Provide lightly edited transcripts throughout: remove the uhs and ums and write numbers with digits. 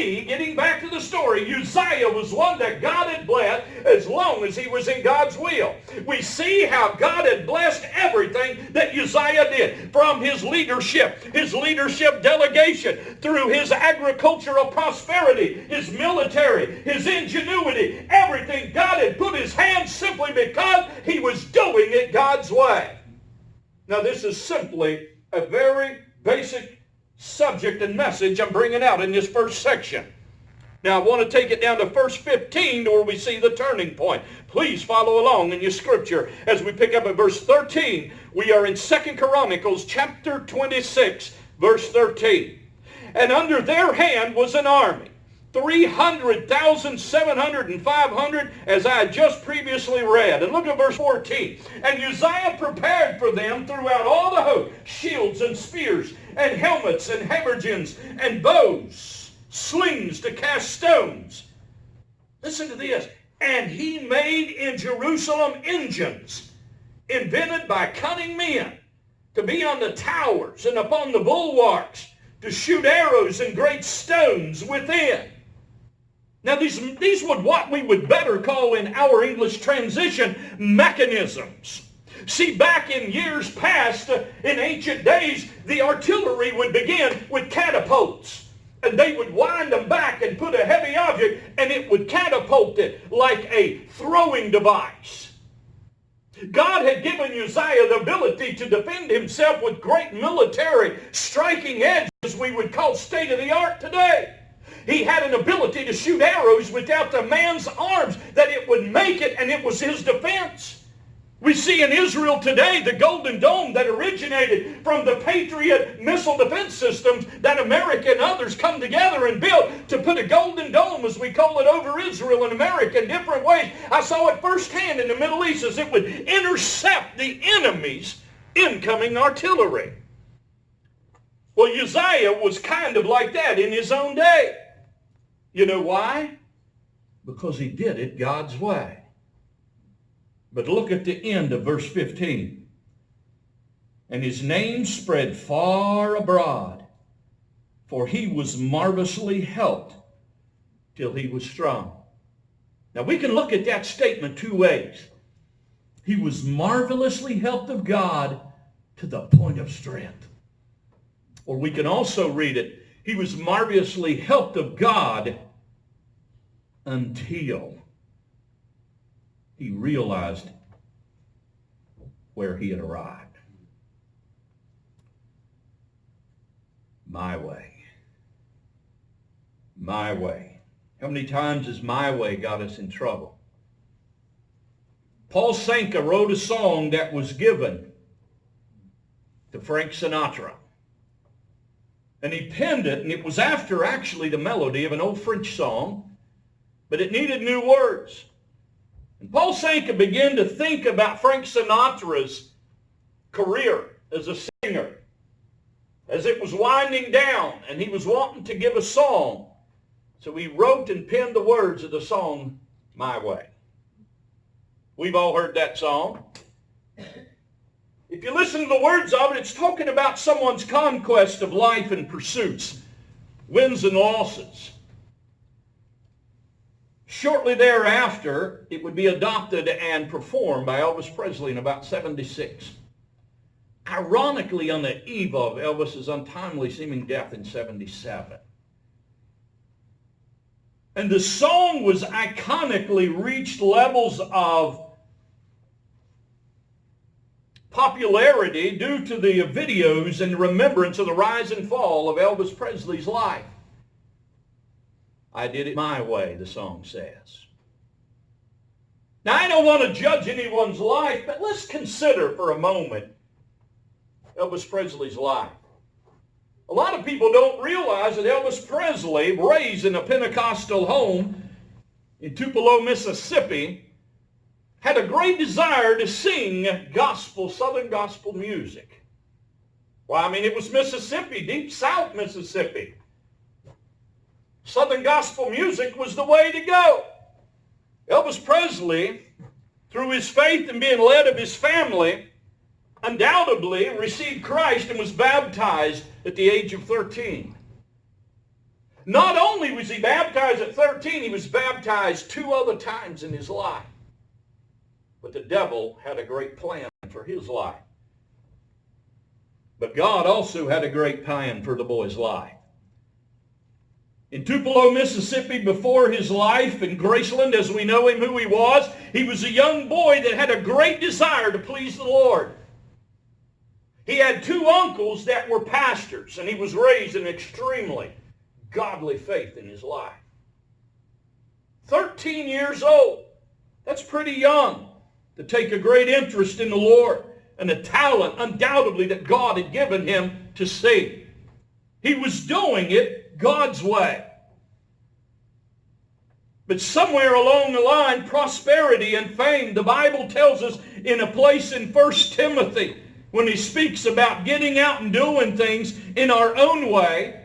see, getting back to the story, Uzziah was one that God had blessed as long as he was in God's will. We see how God had blessed everything that Uzziah did, from his leadership delegation, through his agricultural prosperity, his military, his ingenuity, everything. God had put his hands simply because he was doing it God's way. Now this is simply a very basic subject and message I'm bringing out in this first section. Now I want to take it down to verse 15 where we see the turning point. Please follow along in your scripture as we pick up at verse 13. We are in 2 Chronicles chapter 26, verse 13. And under their hand was an army, 300,000, 700, and 500, as I had just previously read. And look at verse 14. And Uzziah prepared for them throughout all the host shields and spears and helmets and habergeons and bows, slings to cast stones. Listen to this. And he made in Jerusalem engines invented by cunning men to be on the towers and upon the bulwarks, to shoot arrows and great stones within. Now these would what we would better call in our English transition mechanisms. See, back in years past, in ancient days, the artillery would begin with catapults. And they would wind them back and put a heavy object, and it would catapult it like a throwing device. God had given Uzziah the ability to defend himself with great military striking edge, as we would call state-of-the-art today. He had an ability to shoot arrows without the man's arms, that it would make it, and it was his defense. We see in Israel today the Golden Dome that originated from the Patriot missile defense systems that America and others come together and built to put a Golden Dome, as we call it, over Israel and America in different ways. I saw it firsthand in the Middle East as it would intercept the enemy's incoming artillery. Well, Uzziah was kind of like that in his own day. You know why? Because he did it God's way. But look at the end of verse 15. And his name spread far abroad, for he was marvelously helped till he was strong. Now we can look at that statement two ways. He was marvelously helped of God to the point of strength. Or we can also read it, he was marvelously helped of God until he realized where he had arrived. My way. My way. How many times has my way got us in trouble? Paul Sanka wrote a song that was given to Frank Sinatra. And he penned it, and it was after actually the melody of an old French song, but it needed new words. And Paul Sanka began to think about Frank Sinatra's career as a singer, as it was winding down, and he was wanting to give a song. So he wrote and penned the words of the song, My Way. We've all heard that song. If you listen to the words of it, it's talking about someone's conquest of life and pursuits, wins and losses. Shortly thereafter, it would be adopted and performed by Elvis Presley in about 76. Ironically, on the eve of Elvis's untimely seeming death in 77. And the song was iconically reached levels of popularity due to the videos and remembrance of the rise and fall of Elvis Presley's life. I did it my way, the song says. Now, I don't want to judge anyone's life, but let's consider for a moment Elvis Presley's life. A lot of people don't realize that Elvis Presley, raised in a Pentecostal home in Tupelo, Mississippi, had a great desire to sing gospel, Southern gospel music. Well, I mean, it was Mississippi, deep South Mississippi. Southern gospel music was the way to go. Elvis Presley, through his faith and being led of his family, undoubtedly received Christ and was baptized at the age of 13. Not only was he baptized at 13, he was baptized 2 other times in his life. But the devil had a great plan for his life. But God also had a great plan for the boy's life. In Tupelo, Mississippi, before his life in Graceland, as we know him who he was a young boy that had a great desire to please the Lord. He had 2 uncles that were pastors, and he was raised in extremely godly faith in his life. 13 years old. That's pretty young to take a great interest in the Lord and a talent undoubtedly that God had given him to sing. He was doing it God's way. But somewhere along the line, prosperity and fame, the Bible tells us in a place in 1 Timothy, when he speaks about getting out and doing things in our own way,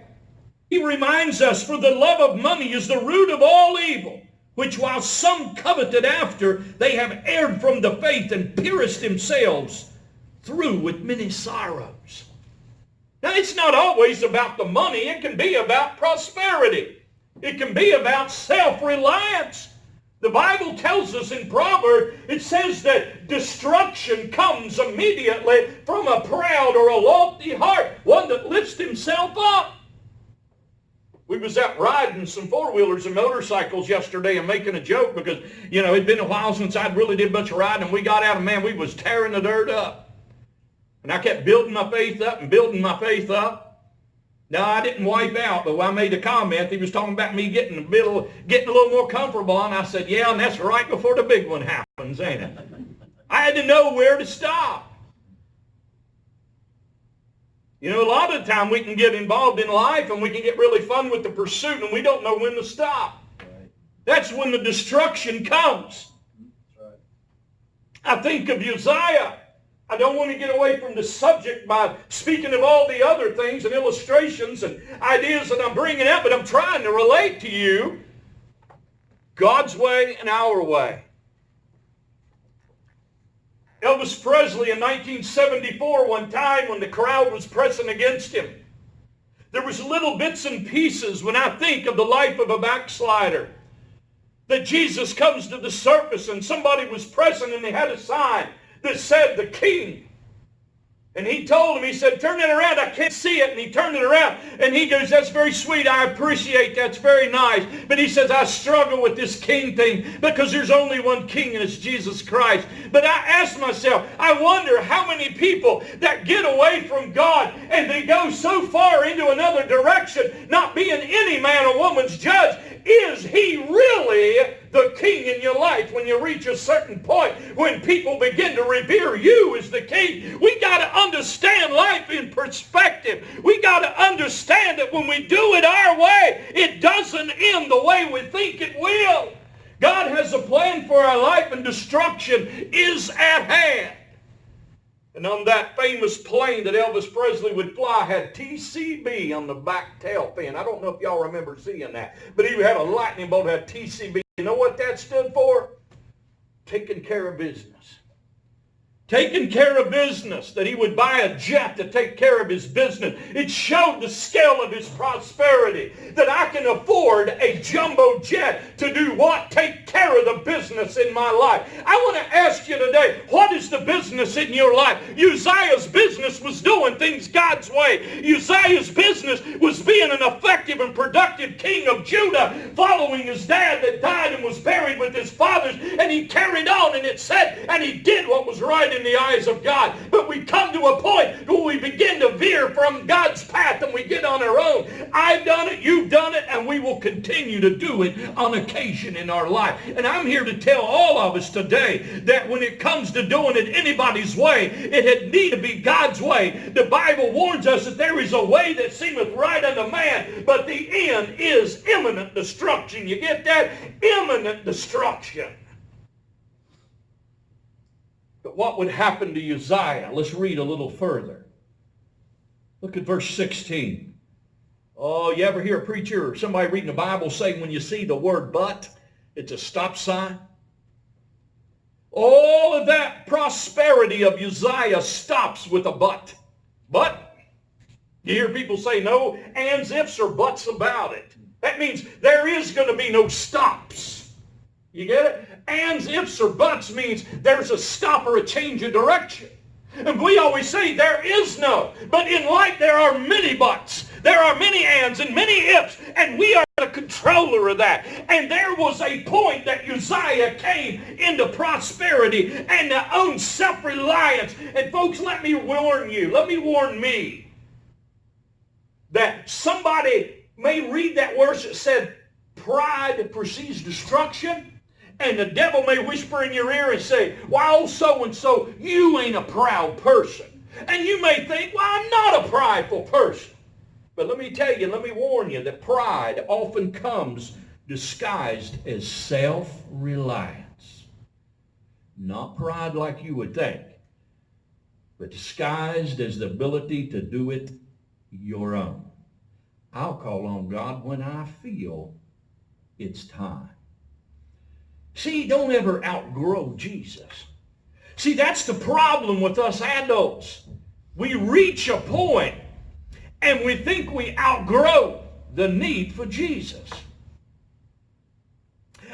he reminds us, for the love of money is the root of all evil, which while some coveted after, they have erred from the faith and pierced themselves through with many sorrows. Now, it's not always about the money. It can be about prosperity. It can be about self-reliance. The Bible tells us in Proverbs, it says that destruction comes immediately from a proud or a lofty heart, one that lifts himself up. We was out riding some 4-wheelers and motorcycles yesterday and making a joke because, it'd been a while since I'd really did much riding, and we got out and, man, we was tearing the dirt up. And I kept building my faith up and building my faith up. No, I didn't wipe out, but I made a comment. He was talking about me getting a little more comfortable, and I said, yeah, and that's right before the big one happens, ain't it? I had to know where to stop. A lot of the time we can get involved in life and we can get really fun with the pursuit and we don't know when to stop. Right. That's when the destruction comes. Right. I think of Uzziah. I don't want to get away from the subject by speaking of all the other things and illustrations and ideas that I'm bringing up, but I'm trying to relate to you God's way and our way. Elvis Presley in 1974, one time when the crowd was pressing against him, there was little bits and pieces when I think of the life of a backslider, that Jesus comes to the surface and somebody was pressing and they had a sign that said the King. And he told him, he said, turn it around, I can't see it. And he turned it around and he goes, that's very sweet, I appreciate that, it's very nice. But he says, I struggle with this king thing because there's only one king and it's Jesus Christ. But I asked myself, I wonder how many people that get away from God and they go so far into another direction, not being any man or woman's judge, is he really the king in your life when you reach a certain point when people begin to revere you as the king? We got to understand life in perspective. We got to understand that when we do it our way, it doesn't end the way we think it will. God has a plan for our life and destruction is at hand. And on that famous plane that Elvis Presley would fly had TCB on the back tail fin. I don't know if y'all remember seeing that. But he had a lightning bolt that had TCB. You know what that stood for? Taking care of business. Taking care of business, that he would buy a jet to take care of his business. It showed the scale of his prosperity, that I can afford a jumbo jet to do what? Take care of the business in my life. I want to ask you today, what is the business in your life? Uzziah's business was doing things God's way. Uzziah's business was being an effective and productive king of Judah, following his dad that died and was buried with his fathers, and he carried on, and it said, and he did what was right in the eyes of God. But we come to a point where we begin to veer from God's path and we get on our own. I've done it, you've done it, and we will continue to do it on occasion in our life. And I'm here to tell all of us today that when it comes to doing it anybody's way, it had need to be God's way. The Bible warns us that there is a way that seemeth right unto man, but the end is imminent destruction. You get that? Imminent destruction. But what would happen to Uzziah? Let's read a little further. Look at verse 16. Oh, you ever hear a preacher or somebody reading the Bible say when you see the word but, it's a stop sign? All of that prosperity of Uzziah stops with a but. But, you hear people say no ands, ifs, or buts about it. That means there is going to be no stops. You get it? Ands, ifs, or buts means there's a stop or a change of direction. And we always say there is no. But in life there are many buts. There are many ands and many ifs. And we are the controller of that. And there was a point that Uzziah came into prosperity and to own self-reliance. And folks, let me warn you. Let me warn me that somebody may read that verse that said pride precedes destruction. And the devil may whisper in your ear and say, well, so-and-so, you ain't a proud person. And you may think, well, I'm not a prideful person. But let me tell you, let me warn you that pride often comes disguised as self-reliance. Not pride like you would think, but disguised as the ability to do it your own. I'll call on God when I feel it's time. See, don't ever outgrow Jesus. See, that's the problem with us adults. We reach a point and we think we outgrow the need for Jesus.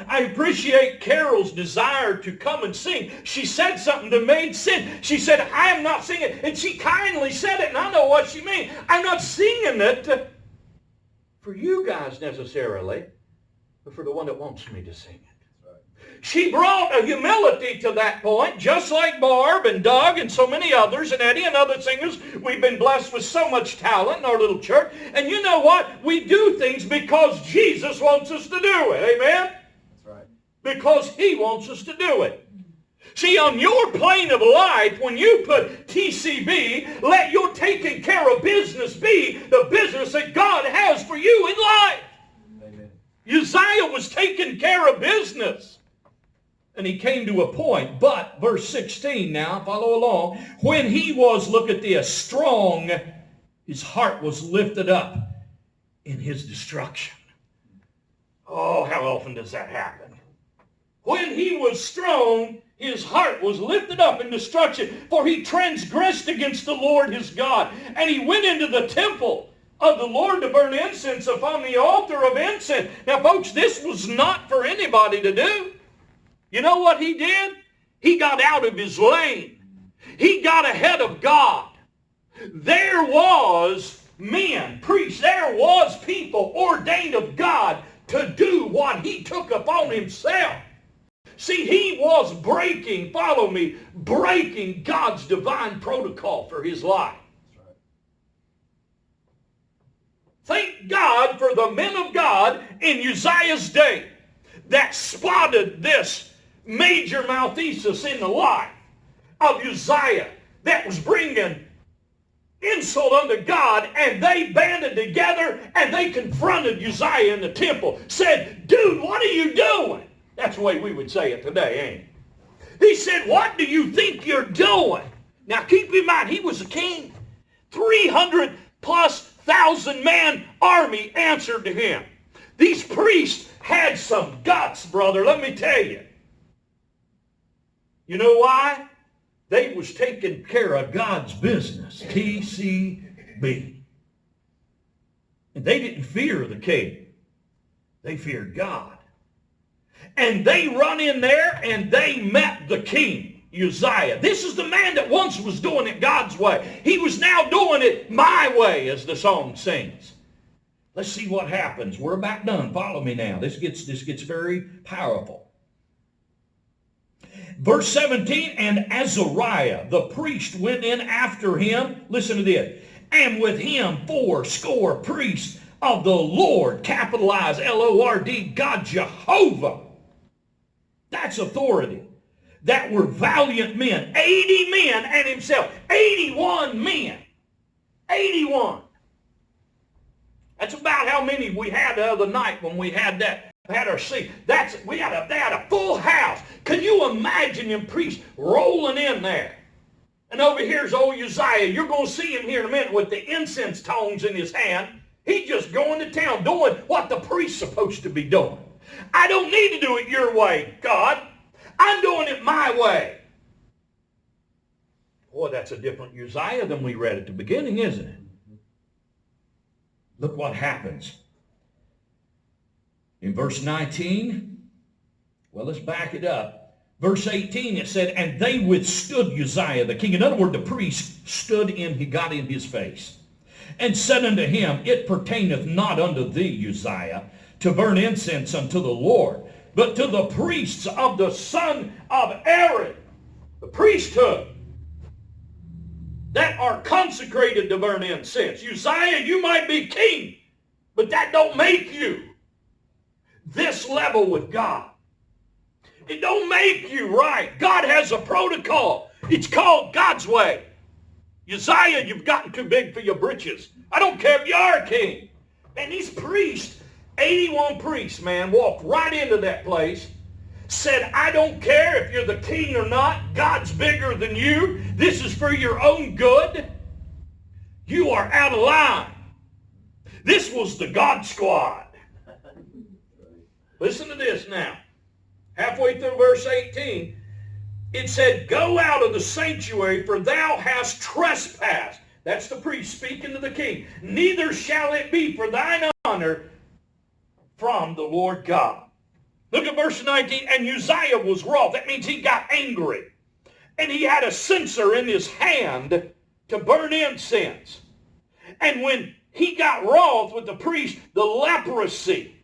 I appreciate Carol's desire to come and sing. She said something that made sense. She said, I am not singing. And she kindly said it, and I know what she means. I'm not singing it for you guys necessarily, but for the one that wants me to sing it. She brought a humility to that point, just like Barb and Doug and so many others and Eddie and other singers. We've been blessed with so much talent in our little church. And you know what? We do things because Jesus wants us to do it. Amen? That's right. Because he wants us to do it. See, on your plane of life, when you put TCB, let your taking care of business be the business that God has for you in life. Amen. Uzziah was taking care of business. And he came to a point, but, verse 16 now, follow along, when he was, look at this, strong, his heart was lifted up in his destruction. Oh, how often does that happen? When he was strong, his heart was lifted up in destruction, for he transgressed against the Lord his God. And he went into the temple of the Lord to burn incense upon the altar of incense. Now, folks, this was not for anybody to do. You know what he did? He got out of his lane. He got ahead of God. There was men, priests, there was people ordained of God to do what he took upon himself. See, he was breaking, follow me, breaking God's divine protocol for his life. Thank God for the men of God in Uzziah's day that spotted this major malfeasance in the life of Uzziah that was bringing insult unto God, and they banded together and they confronted Uzziah in the temple, said, dude, what are you doing? That's the way we would say it today, ain't it? He said, what do you think you're doing? Now keep in mind, he was a king. 300,000+ man army answered to him. These priests had some guts, brother, let me tell you. You know why? They was taking care of God's business. TCB. And they didn't fear the king. They feared God. And they run in there and they met the king, Uzziah. This is the man that once was doing it God's way. He was now doing it my way, as the song sings. Let's see what happens. We're about done. Follow me now. This gets very powerful. Verse 17, and Azariah, the priest, went in after him. Listen to this. And with him 80 priests of the Lord, capitalized Lord, God Jehovah. That's authority. That were valiant men. 80 men and himself. 81 men. 81. That's about how many we had the other night when we had our seat. They had a full house. Can you imagine them priests rolling in there? And over here's old Uzziah. You're going to see him here in a minute with the incense tongs in his hand. He's just going to town doing what the priest's supposed to be doing. I don't need to do it your way, God. I'm doing it my way. Boy, that's a different Uzziah than we read at the beginning, isn't it? Look what happens. In verse 19, well, let's back it up. Verse 18, it said, and they withstood Uzziah the king. In other words, the priest stood in, he got in his face, and said unto him, it pertaineth not unto thee, Uzziah, to burn incense unto the Lord, but to the priests of the son of Aaron, the priesthood, that are consecrated to burn incense. Uzziah, you might be king, but that don't make you this level with God. It don't make you right. God has a protocol. It's called God's way. Uzziah, you've gotten too big for your britches. I don't care if you are a king. And these priests, 81 priests, man, walked right into that place, said, I don't care if you're the king or not. God's bigger than you. This is for your own good. You are out of line. This was the God squad. Listen to this now. Halfway through verse 18, it said, go out of the sanctuary, for thou hast trespassed. That's the priest speaking to the king. Neither shall it be for thine honor from the Lord God. Look at verse 19. And Uzziah was wroth. That means he got angry. And he had a censer in his hand to burn incense. And when he got wroth with the priest, the leprosy